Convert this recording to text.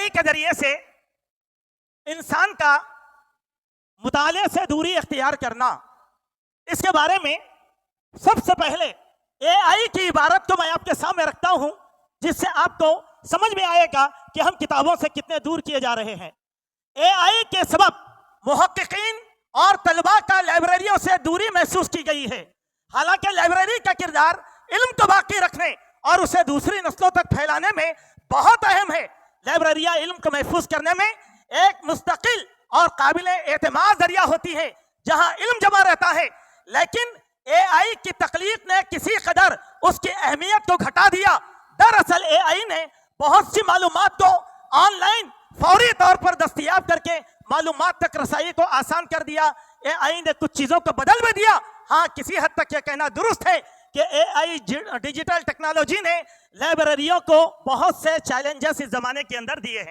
AI کے ذریعے سے انسان کا مطالعے سے دوری اختیار کرنا، اس کے بارے میں سب سے پہلے AI کی عبارت کو میں آپ کے سامنے رکھتا ہوں، جس سے آپ کو سمجھ میں آئے گا کہ ہم کتابوں سے کتنے دور کیے جا رہے ہیں۔ AI کے سبب محققین اور طلباء کا لائبریریوں سے دوری محسوس کی گئی ہے۔ حالانکہ لائبریری کا کردار علم کو باقی رکھنے اور اسے دوسری نسلوں تک پھیلانے میں بہت اہم ہے۔ لائبریریاں علم کو محفوظ کرنے میں ایک مستقل اور قابل اعتماد ذریعہ ہوتی ہے جہاں علم جمع رہتا ہے، لیکن AI کی تخلیق نے کسی قدر اس کی اہمیت کو گھٹا دیا۔ دراصل AI نے بہت سی معلومات کو آن لائن فوری طور پر دستیاب کر کے معلومات تک رسائی کو آسان کر دیا۔ AI نے کچھ چیزوں کو بدل بھی دیا۔ ہاں، کسی حد تک یہ کہنا درست ہے کہ AI ڈیجیٹل ٹیکنالوجی نے لائبریریوں کو بہت سے چیلنجز اس زمانے کے اندر دیے ہیں۔